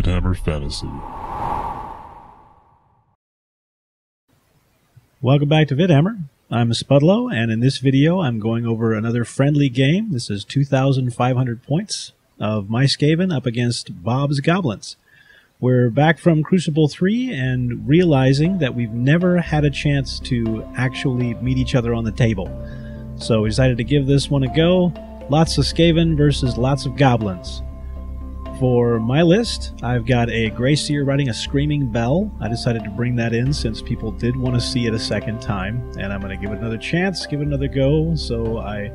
Vidhammer Fantasy. Welcome back to Vidhammer. I'm Spudlow, and in this video I'm going over another friendly game. This is 2,500 points of my Skaven up against Bob's Goblins. We're back from Crucible 3 and realizing that we've never had a chance to actually meet each other on the table. So we decided to give this one a go. Lots of Skaven versus lots of Goblins. For my list, I've got a Grey Seer riding a Screaming Bell. I decided to bring that in since people did want to see it a second time, and I'm going to give it another chance, give it another go, so I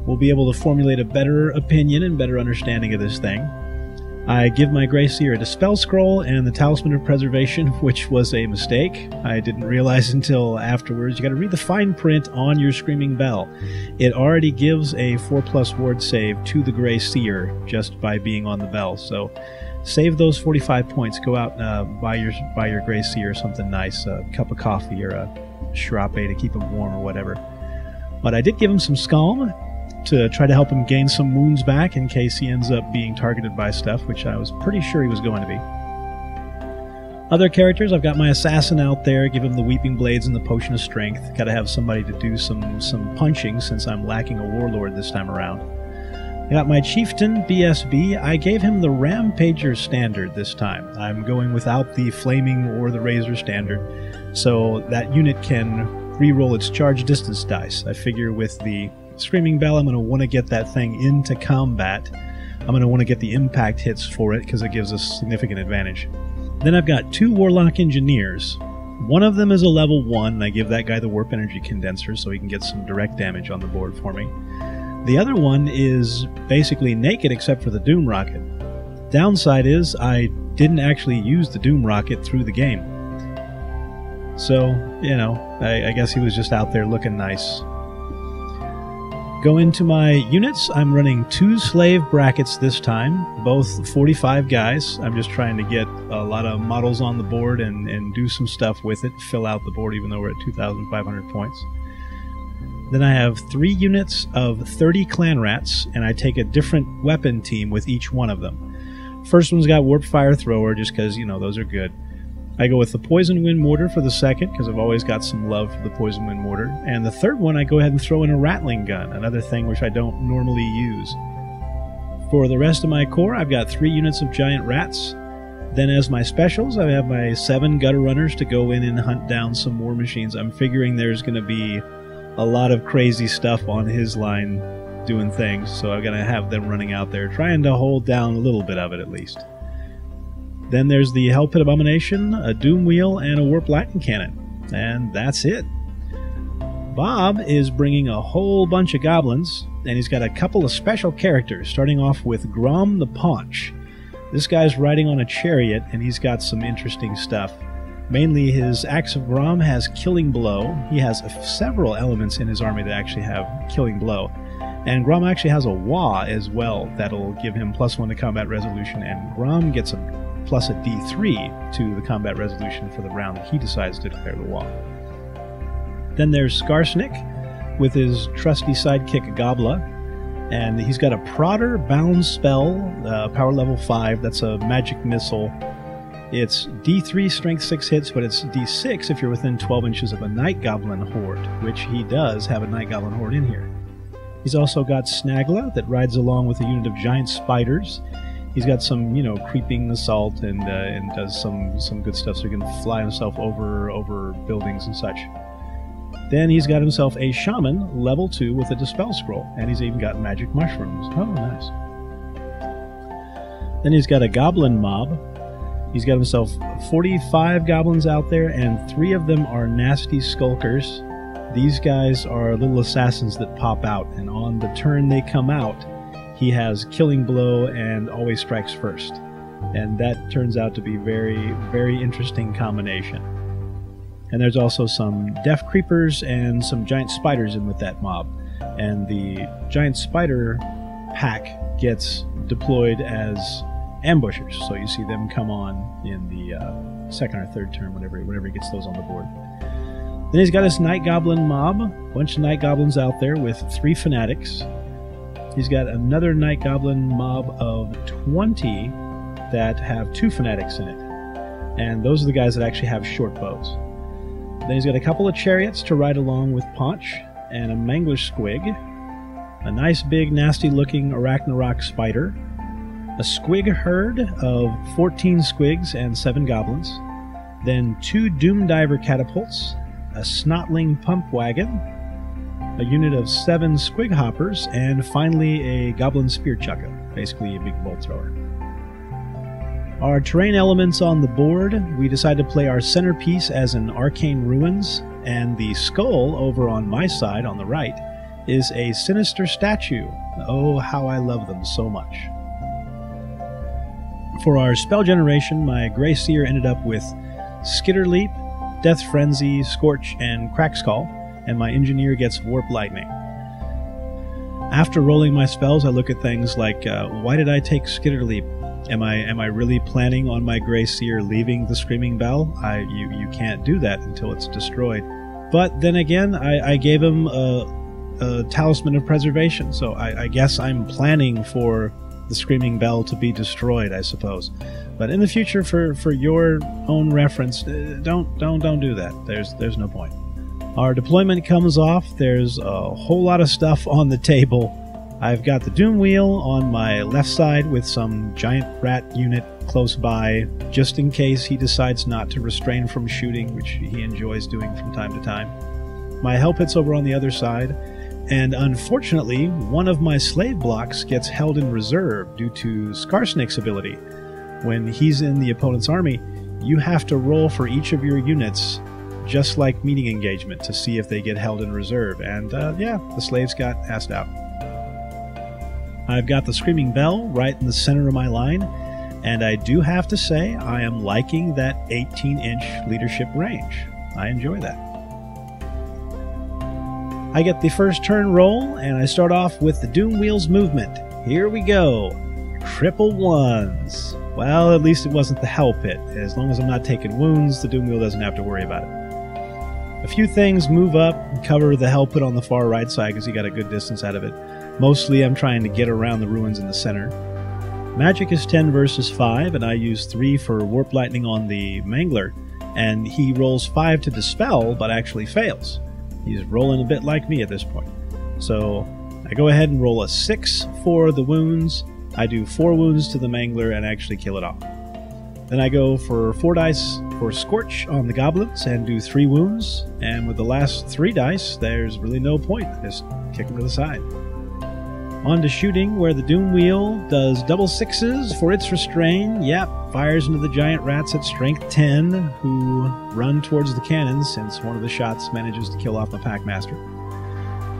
will be able to formulate a better opinion and better understanding of this thing. I give my Grey Seer a Dispel Scroll and the Talisman of Preservation, which was a mistake. I didn't realize until afterwards. You got to read the fine print on your Screaming Bell. It already gives a 4+ ward save to the Grey Seer just by being on the bell. So save those 45 points. Go out buy your Grey Seer something nice, a cup of coffee or a shrap to keep him warm or whatever. But I did give him some Scalm to try to help him gain some wounds back in case he ends up being targeted by stuff, which I was pretty sure he was going to be. Other characters, I've got my Assassin out there, give him the Weeping Blades and the Potion of Strength. Got to have somebody to do some punching since I'm lacking a Warlord this time around. I got my Chieftain, BSB. I gave him the Rampager Standard this time. I'm going without the Flaming or the Razor Standard, so that unit can reroll its charge distance dice. I figure with the Screaming Bell, I'm going to want to get that thing into combat. I'm going to want to get the impact hits for it because it gives us significant advantage. Then I've got 2 Warlock Engineers. One of them is a level 1, and I give that guy the Warp Energy Condenser so he can get some direct damage on the board for me. The other one is basically naked except for the Doom Rocket. Downside is I didn't actually use the Doom Rocket through the game. So, you know, I guess he was just out there looking nice. Go into my units. I'm running 2 Slave Brackets this time, both 45 guys. I'm just trying to get a lot of models on the board and do some stuff with it, fill out the board even though we're at 2,500 points. Then I have 3 units of 30 Clan Rats, and I take a different weapon team with each one of them. First one's got Warp Fire Thrower just because, you know, those are good. I go with the Poison Wind Mortar for the second, because I've always got some love for the Poison Wind Mortar. And the third one, I go ahead and throw in a Rattling Gun, another thing which I don't normally use. For the rest of my core, I've got 3 units of Giant Rats. Then as my specials, I have my 7 Gutter Runners to go in and hunt down some War Machines. I'm figuring there's going to be a lot of crazy stuff on his line doing things, so I'm going to have them running out there, trying to hold down a little bit of it at least. Then there's the Hell Pit Abomination, a Doom Wheel, and a Warp Lightning Cannon. And that's it. Bob is bringing a whole bunch of Goblins, and he's got a couple of special characters, starting off with Grom the Paunch. This guy's riding on a chariot, and he's got some interesting stuff. Mainly his Axe of Grom has Killing Blow. He has several elements in his army that actually have Killing Blow. And Grom actually has a Wah as well that'll give him +1 to combat resolution, and Grom gets a plus a D3 to the combat resolution for the round that he decides to declare the wall. Then there's Skarsnik with his trusty sidekick Gobla, and he's got a Prodder Bound Spell, power level 5, that's a magic missile. It's D3 strength 6 hits, but it's D6 if you're within 12 inches of a Night Goblin Horde, which he does have a Night Goblin Horde in here. He's also got Snagla that rides along with a unit of Giant Spiders. He's got some, you know, creeping assault and does some good stuff so he can fly himself over buildings and such. Then he's got himself a Shaman, level 2, with a Dispel Scroll, and he's even got Magic Mushrooms. Oh, nice. Then he's got a Goblin Mob. He's got himself 45 Goblins out there, and 3 of them are Nasty Skulkers. These guys are little assassins that pop out, and on the turn they come out, he has Killing Blow and always strikes first. And that turns out to be very, very interesting combination. And there's also some Death Creepers and some Giant Spiders in with that mob. And the Giant Spider pack gets deployed as ambushers, so you see them come on in the second or third turn whenever he gets those on the board. Then he's got his Night Goblin mob, a bunch of Night Goblins out there with 3 Fanatics. He's got another Night Goblin mob of 20 that have 2 fanatics in it. And those are the guys that actually have short bows. Then he's got a couple of chariots to ride along with Paunch, and a Mangler Squig, a nice big nasty looking Arachnarok spider, a Squig herd of 14 Squigs and 7 Goblins, then 2 Doomdiver catapults, a Snotling pump wagon, a unit of 7 Squig hoppers, and finally a Goblin spear chucker, basically a big bolt thrower. Our terrain elements on the board, we decided to play our centerpiece as an Arcane Ruins, and the skull over on my side on the right is a Sinister statue. Oh, how I love them so much. For our spell generation, my Grey Seer ended up with Skitterleap, Death Frenzy, Scorch, and Crackskull, and my Engineer gets Warp Lightning. After rolling my spells, I look at things like, why did I take Skitterleap? Am I really planning on my Grey Seer leaving the Screaming Bell? You can't do that until it's destroyed. But then again, I gave him a Talisman of Preservation, so I guess I'm planning for the Screaming Bell to be destroyed, I suppose. But in the future, for your own reference, don't do that. There's no point. Our deployment comes off. There's a whole lot of stuff on the table. I've got the Doom Wheel on my left side with some giant rat unit close by, just in case he decides not to restrain from shooting, which he enjoys doing from time to time. My Hell Pit's over on the other side, and unfortunately, one of my slave blocks gets held in reserve due to Skarsnik's ability. When he's in the opponent's army, you have to roll for each of your units, just like meeting engagement, to see if they get held in reserve, and yeah, the slaves got asked out. I've got the Screaming Bell right in the center of my line, and I do have to say I am liking that 18-inch leadership range. I enjoy that. I get the first turn roll, and I start off with the Doom Wheel's movement. Here we go. Triple ones. Well, at least it wasn't the Hell Pit. As long as I'm not taking wounds, the Doom Wheel doesn't have to worry about it. A few things move up and cover the Hell Pit on the far right side because you got a good distance out of it. Mostly I'm trying to get around the ruins in the center. Magic is 10 versus 5, and I use 3 for Warp Lightning on the Mangler, and he rolls 5 to dispel, but actually fails. He's rolling a bit like me at this point. So I go ahead and roll a 6 for the wounds. I do 4 wounds to the Mangler and actually kill it off. Then I go for 4 dice for Scorch on the Goblins and do 3 wounds, and with the last 3 dice, there's really no point. Just kick them to the side. On to shooting, where the Doom Wheel does double 6s for its restrain. Yep, fires into the giant rats at strength 10, who run towards the cannons since one of the shots manages to kill off the Packmaster.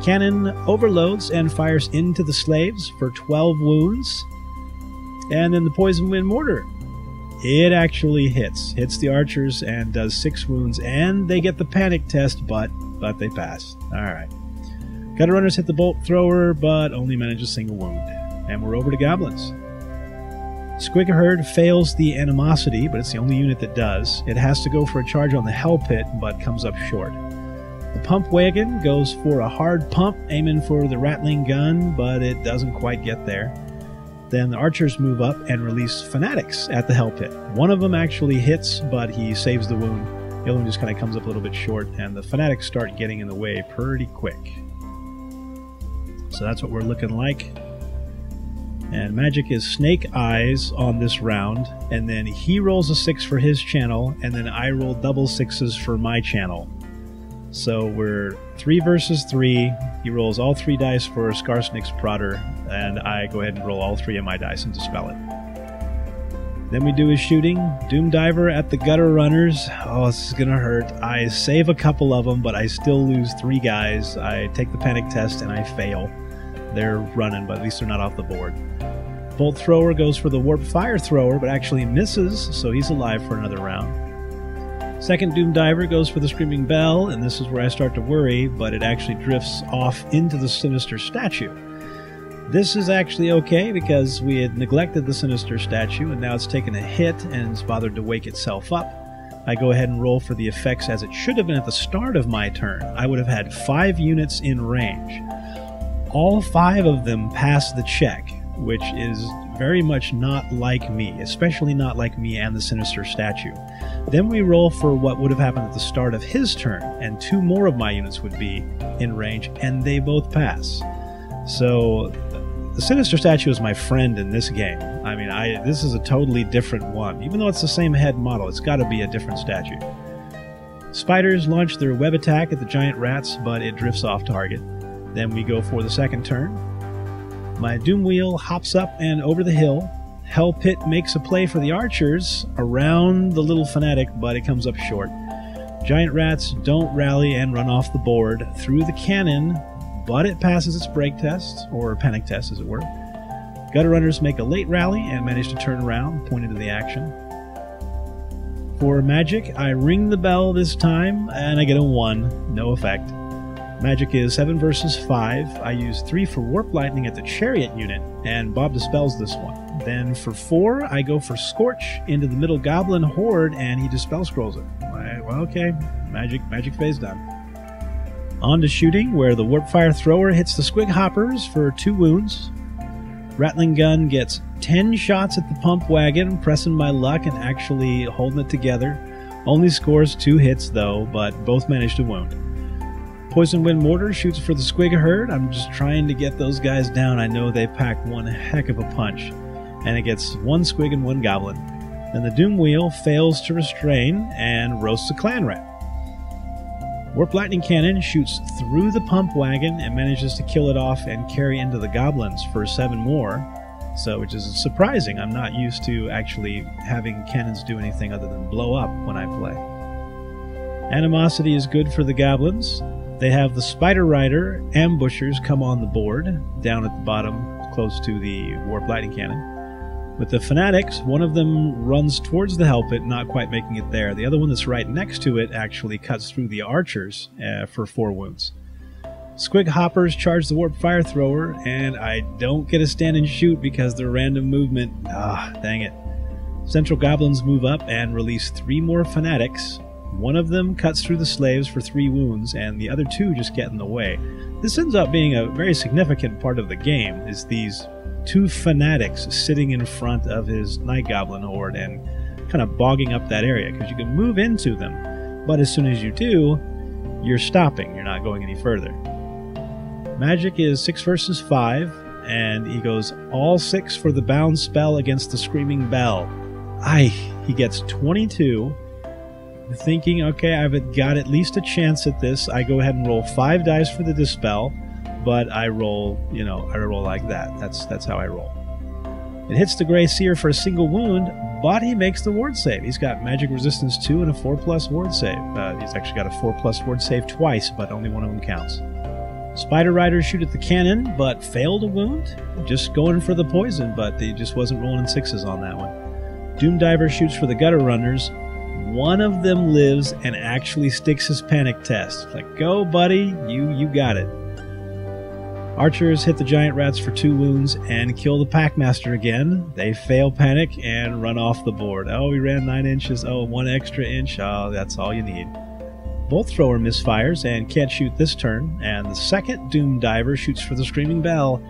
Cannon overloads and fires into the slaves for 12 wounds. And then the Poison Wind Mortar. It actually hits the archers and does 6 wounds, and they get the panic test, but they pass. Alright. Gutter Runners hit the Bolt Thrower, but only manage a single wound. And we're over to Goblins. Squig Herd fails the Animosity, but it's the only unit that does. It has to go for a charge on the Hell Pit, but comes up short. The Pump Wagon goes for a hard pump, aiming for the Rattling Gun, but it doesn't quite get there. Then the Archers move up and release Fanatics at the Hell Pit. One of them actually hits, but he saves the wound. The other one just kind of comes up a little bit short, and the Fanatics start getting in the way pretty quick. So that's what we're looking like. And Magic is Snake Eyes on this round, and then he rolls a 6 for his channel, and then I roll double 6s for my channel. So we're 3 versus 3. He rolls all 3 dice for Skarsnik's Prodder, and I go ahead and roll all 3 of my dice and dispel it. Then we do his shooting. Doomdiver at the Gutter Runners. Oh, this is gonna hurt. I save a couple of them, but I still lose 3 guys. I take the panic test and I fail. They're running, but at least they're not off the board. Bolt Thrower goes for the Warp Fire Thrower, but actually misses, so he's alive for another round. Second Doomdiver goes for the Screaming Bell, and this is where I start to worry, but it actually drifts off into the Sinister Statue. This is actually okay because we had neglected the Sinister Statue, and now it's taken a hit and it's bothered to wake itself up. I go ahead and roll for the effects as it should have been at the start of my turn. I would have had 5 units in range. All 5 of them pass the check, which is very much not like me, especially not like me and the Sinister Statue. Then we roll for what would have happened at the start of his turn, and 2 more of my units would be in range, and they both pass. So the Sinister Statue is my friend in this game. I mean, this is a totally different one. Even though it's the same head model, it's got to be a different statue. Spiders launch their web attack at the giant rats, but it drifts off target. Then we go for the second turn. My Doom Wheel hops up and over the hill. Hell Pit makes a play for the archers around the little fanatic, but it comes up short. Giant rats don't rally and run off the board through the cannon, but it passes its break test, or panic test as it were. Gutter Runners make a late rally and manage to turn around, point into the action. For magic, I ring the bell this time, and I get a 1, no effect. Magic is 7 versus 5. I use 3 for Warp Lightning at the Chariot unit, and Bob dispels this one. Then for 4, I go for Scorch into the middle Goblin Horde, and he Dispel Scrolls it. Well, okay, magic phase done. On to shooting, where the Warp Fire Thrower hits the Squig Hoppers for 2 wounds. Rattling Gun gets 10 shots at the Pump Wagon, pressing my luck and actually holding it together. Only scores 2 hits, though, but both manage to wound. Poison Wind Mortar shoots for the Squig Herd. I'm just trying to get those guys down. I know they pack one heck of a punch. And it gets 1 Squig and 1 Goblin. Then the Doom Wheel fails to restrain and roasts a Clan Rat. Warp Lightning Cannon shoots through the Pump Wagon and manages to kill it off and carry into the Goblins for 7 more. So, which is surprising. I'm not used to actually having cannons do anything other than blow up when I play. Animosity is good for the Goblins. They have the Spider Rider ambushers come on the board, down at the bottom, close to the Warp Lightning Cannon. With the Fanatics, one of them runs towards the Hell Pit, not quite making it there. The other one that's right next to it actually cuts through the archers for 4 wounds. Squig Hoppers charge the Warp Fire Thrower, and I don't get a stand and shoot because they're random movement. Ah, dang it. Central Goblins move up and release 3 more Fanatics. One of them cuts through the slaves for 3 wounds, and the other 2 just get in the way. This ends up being a very significant part of the game, is these 2 Fanatics sitting in front of his Night Goblin Horde and kind of bogging up that area, because you can move into them, but as soon as you do, you're stopping. You're not going any further. Magic is 6 versus 5, and he goes all 6 for the bound spell against the Screaming Bell. He gets 22. Thinking, okay, I've got at least a chance at this. I go ahead and roll 5 dice for the Dispel, but I roll, I roll like that. That's how I roll. It hits the Grey Seer for a single wound, but he makes the ward save. He's got Magic Resistance 2 and a 4+ ward save. He's actually got a 4+ ward save twice, but only one of them counts. Spider Riders shoot at the cannon, but fail to wound. Just going for the poison, but he just wasn't rolling 6s on that one. Doom Diver shoots for the Gutter Runners. One of them lives and actually sticks his panic test. Like, go, buddy, you got it. Archers hit the giant rats for 2 wounds and kill the Packmaster again. They fail panic and run off the board. Oh, we ran 9 inches. Oh, 1 extra inch. Oh, that's all you need. Bolt Thrower misfires and can't shoot this turn, and the second Doom Diver shoots for the Screaming Bell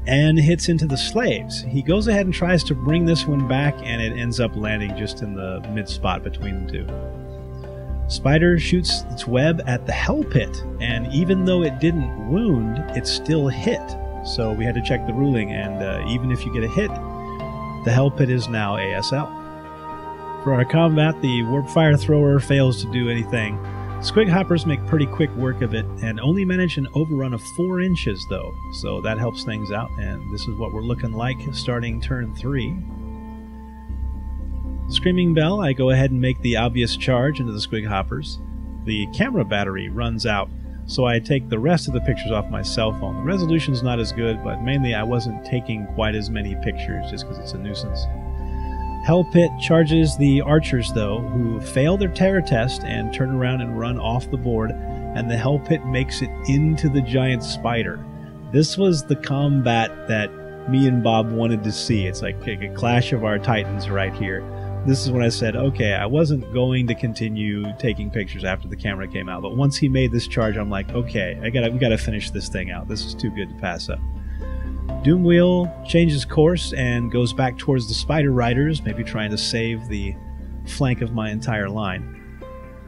and hits into the slaves. He goes ahead and tries to bring this one back, and it ends up landing just in the mid-spot between the 2. Spider shoots its web at the Hell Pit, and even though it didn't wound, it still hit. So we had to check the ruling, and even if you get a hit, the Hell Pit is now ASL. For our combat, the Warp Fire Thrower fails to do anything. Squig Hoppers make pretty quick work of it, and only manage an overrun of 4 inches, though, so that helps things out, and this is what we're looking like starting turn 3. Screaming Bell, I go ahead and make the obvious charge into the Squig Hoppers. The camera battery runs out, so I take the rest of the pictures off my cell phone. The resolution's not as good, but mainly I wasn't taking quite as many pictures just because it's a nuisance. Hell Pit charges the archers, though, who fail their terror test and turn around and run off the board, and the Hell Pit makes it into the giant spider. This was the combat that me and Bob wanted to see. It's like a clash of our titans right here. This is when I said, okay, I wasn't going to continue taking pictures after the camera came out, but once he made this charge, I'm like, okay, we gotta finish this thing out. This is too good to pass up. Doomwheel changes course and goes back towards the Spider Riders, maybe trying to save the flank of my entire line.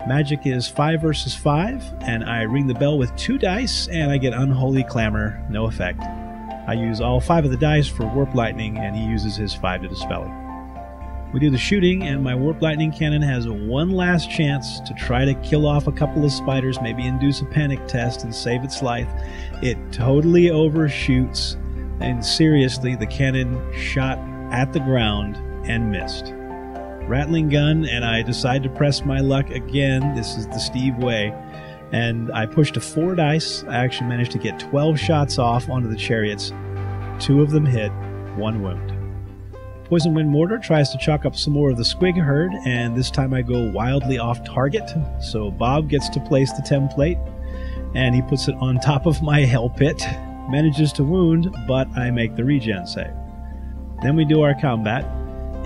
Magic is 5 versus 5, and I ring the bell with 2 dice, and I get Unholy Clamor, no effect. I use all 5 of the dice for Warp Lightning, and he uses his 5 to dispel it. We do the shooting, and my Warp Lightning Cannon has one last chance to try to kill off a couple of spiders, maybe induce a panic test and save its life. It totally overshoots, and seriously, the cannon shot at the ground and missed. Rattling gun, and I decide to press my luck again. This is the Steve way. And I pushed a 4 dice. I actually managed to get 12 shots off onto the chariots. 2 of them hit, 1 wound. Poison Wind Mortar tries to chalk up some more of the squig herd, and this time I go wildly off target. So Bob gets to place the template, and he puts it on top of my hell pit. Manages to wound, but I make the regen save. Then we do our combat.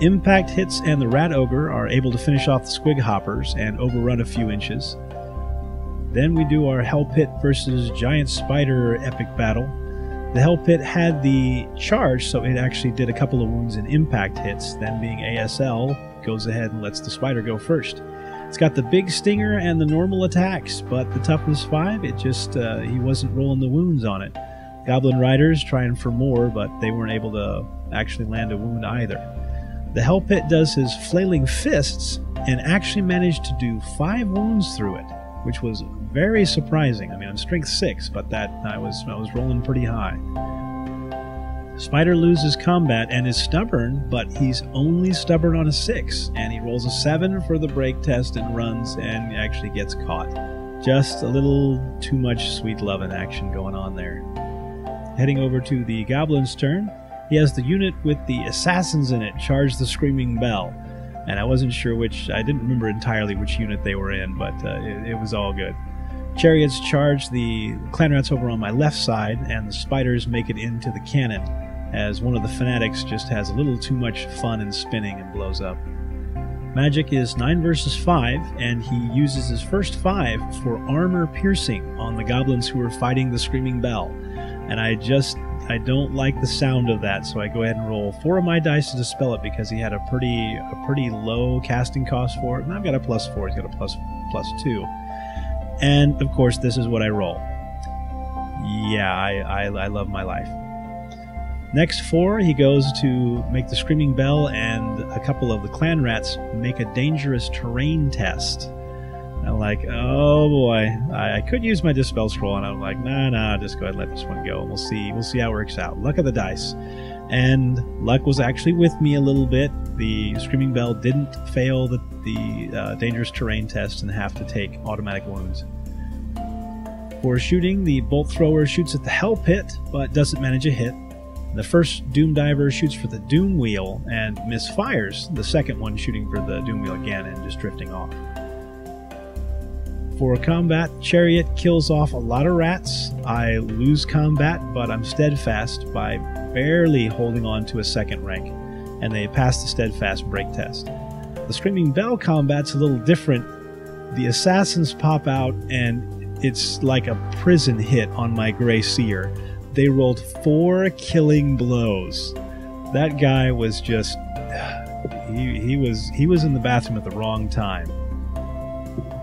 Impact hits and the Rat Ogre are able to finish off the Squig Hoppers and overrun a few inches. Then we do our Hell Pit versus Giant Spider epic battle. The Hell Pit had the charge, so it actually did a couple of wounds in impact hits. Then being ASL, goes ahead and lets the spider go first. It's got the big stinger and the normal attacks, but the toughness 5, it just, he wasn't rolling the wounds on it. Goblin Riders trying for more, but they weren't able to actually land a wound either. The Hell Pit does his Flailing Fists and actually managed to do 5 wounds through it, which was very surprising. I mean, I'm strength 6, but that I was rolling pretty high. Spider loses combat and is stubborn, but he's only stubborn on a 6, and he rolls a 7 for the break test and runs and actually gets caught. Just a little too much sweet love and action going on there. Heading over to the Goblin's turn. He has the unit with the assassins in it charge the Screaming Bell. And I wasn't sure which, I didn't remember entirely which unit they were in, but it was all good. Chariots charge the clan rats over on my left side, and the spiders make it into the cannon, as one of the fanatics just has a little too much fun in spinning and blows up. Magic is 9 versus 5, and he uses his first 5 for armor piercing on the goblins who are fighting the Screaming Bell. And I don't like the sound of that, so I go ahead and roll 4 of my dice to dispel it because he had a pretty low casting cost for it, and I've got a +4. He's got a plus 2. And of course, this is what I roll. Yeah, I love my life. Next 4, he goes to make the Screaming Bell, and a couple of the clan rats make a dangerous terrain test. I'm like, oh boy, I could use my Dispel Scroll, and I'm like, nah, just go ahead and let this one go, and we'll see how it works out. Luck of the dice. And luck was actually with me a little bit. The Screaming Bell didn't fail the dangerous terrain test and have to take automatic wounds. For shooting, the Bolt Thrower shoots at the Hell Pit, but doesn't manage a hit. The first Doom Diver shoots for the Doom Wheel and misfires, the second one shooting for the Doom Wheel again and just drifting off. For combat, Chariot kills off a lot of rats. I lose combat, but I'm steadfast by barely holding on to a 2nd rank, and they pass the steadfast break test. The Screaming Bell combat's a little different. The assassins pop out, and it's like a prison hit on my Grey Seer. They rolled 4 killing blows. That guy was just... he was in the bathroom at the wrong time.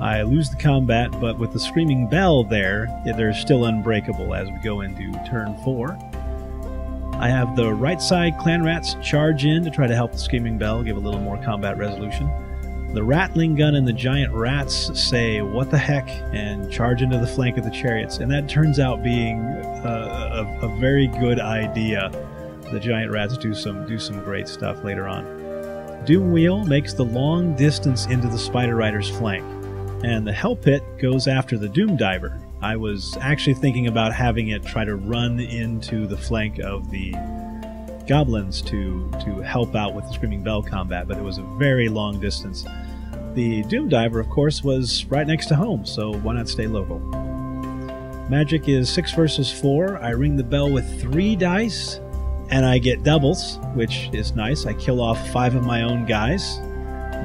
I lose the combat, but with the Screaming Bell there, they're still unbreakable as we go into turn 4. I have the right side clan rats charge in to try to help the Screaming Bell, give a little more combat resolution. The Rattling Gun and the Giant Rats say, what the heck, and charge into the flank of the chariots, and that turns out being a very good idea. The Giant Rats do some great stuff later on. Doom Wheel makes the long distance into the Spider Rider's flank, and the Hell Pit goes after the Doom Diver. I was actually thinking about having it try to run into the flank of the Goblins to help out with the Screaming Bell combat, but it was a very long distance. The Doom Diver, of course, was right next to home, so why not stay local? Magic is 6 versus 4. I ring the bell with 3 dice, and I get doubles, which is nice. I kill off 5 of my own guys,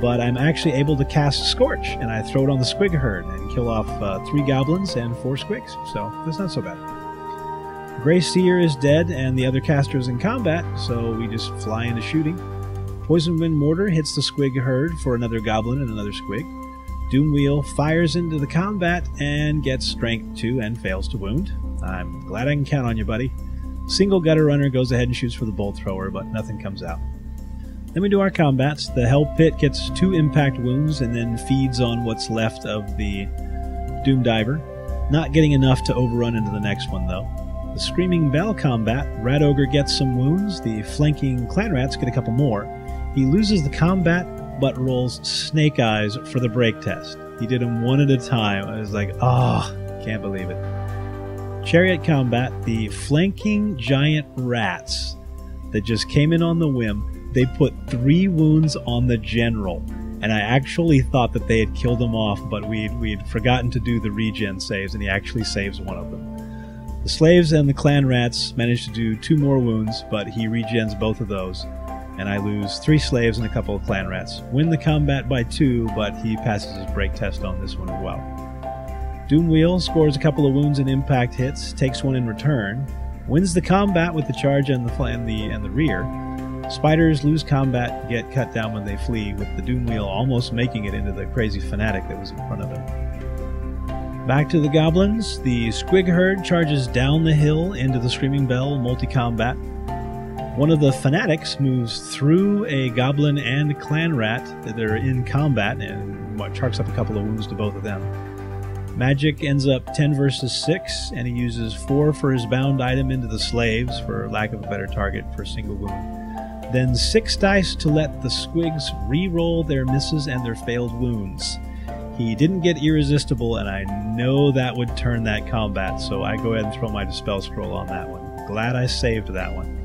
but I'm actually able to cast Scorch, and I throw it on the Squig Herd and kill off 3 Goblins and 4 Squigs, so that's not so bad. Grey Seer is dead and the other caster is in combat, so we just fly into shooting. Poison Wind Mortar hits the Squig herd for another goblin and another squig. Doomwheel fires into the combat and gets strength 2 and fails to wound. I'm glad I can count on you, buddy. Single Gutter Runner goes ahead and shoots for the bolt thrower, but nothing comes out. Then we do our combats. The Hell Pit gets 2 impact wounds and then feeds on what's left of the Doom Diver. Not getting enough to overrun into the next one, though. The Screaming Bell combat, Rat Ogre gets some wounds. The flanking Clan Rats get a couple more. He loses the combat, but rolls Snake Eyes for the break test. He did them one at a time. I was like, can't believe it. Chariot combat, the flanking giant rats that just came in on the whim, they put 3 wounds on the general. And I actually thought that they had killed him off, but we'd forgotten to do the regen saves, and he actually saves one of them. The slaves and the clan rats managed to do 2 more wounds, but he regens both of those. And I lose 3 slaves and a couple of clan rats. Win the combat by 2, but he passes his break test on this one as well. Doomwheel scores a couple of wounds and impact hits, takes 1 in return, wins the combat with the charge and the rear. Spiders lose combat, get cut down when they flee, with the Doomwheel almost making it into the crazy fanatic that was in front of him. Back to the goblins, the Squig herd charges down the hill into the Screaming Bell multi-combat. One of the fanatics moves through a goblin and clan rat that are in combat and charks up a couple of wounds to both of them. Magic ends up 10 versus 6, and he uses 4 for his bound item into the slaves, for lack of a better target, for a single wound. Then 6 dice to let the squigs re-roll their misses and their failed wounds. He didn't get irresistible, and I know that would turn that combat, so I go ahead and throw my Dispel Scroll on that one. Glad I saved that one.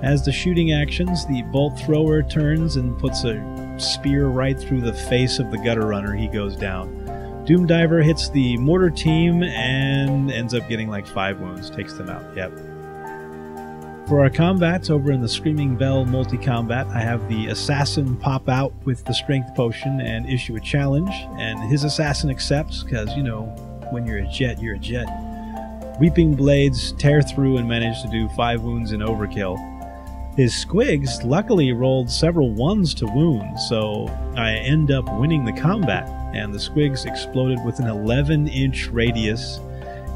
As the shooting actions, the Bolt Thrower turns and puts a spear right through the face of the Gutter Runner. He goes down. Doom Diver hits the Mortar team and ends up getting like 5 wounds. Takes them out. Yep. For our combats over in the Screaming Bell multi-combat, I have the Assassin pop out with the Strength Potion and issue a challenge, and his Assassin accepts, because, you know, when you're a jet, you're a jet. Weeping Blades tear through and manage to do 5 wounds in overkill. His squigs luckily rolled several 1s to wound, so I end up winning the combat, and the squigs exploded with an 11-inch radius,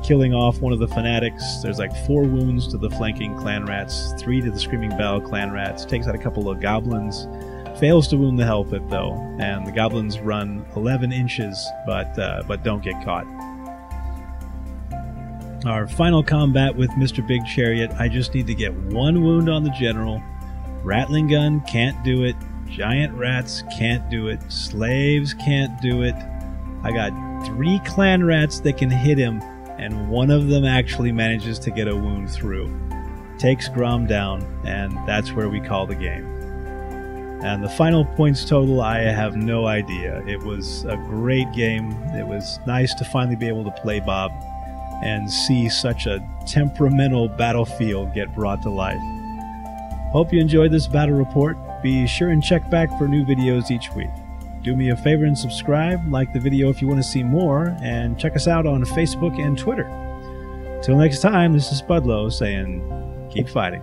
killing off one of the fanatics. There's like 4 wounds to the flanking clan rats, 3 to the Screaming Bell clan rats, takes out a couple of goblins, fails to wound the Hell Pit though, and the goblins run 11 inches, but don't get caught. Our final combat with Mr. Big Chariot, I just need to get 1 wound on the general. Rattling Gun can't do it. Giant Rats can't do it. Slaves can't do it. I got 3 clan rats that can hit him, and one of them actually manages to get a wound through. Takes Grom down, and that's where we call the game. And the final points total, I have no idea. It was a great game. It was nice to finally be able to play Bob and see such a temperamental battlefield get brought to life. Hope you enjoyed this battle report. Be sure and check back for new videos each week. Do me a favor and subscribe, like the video if you want to see more, and check us out on Facebook and Twitter. Till next time, this is Spudlow saying, keep fighting.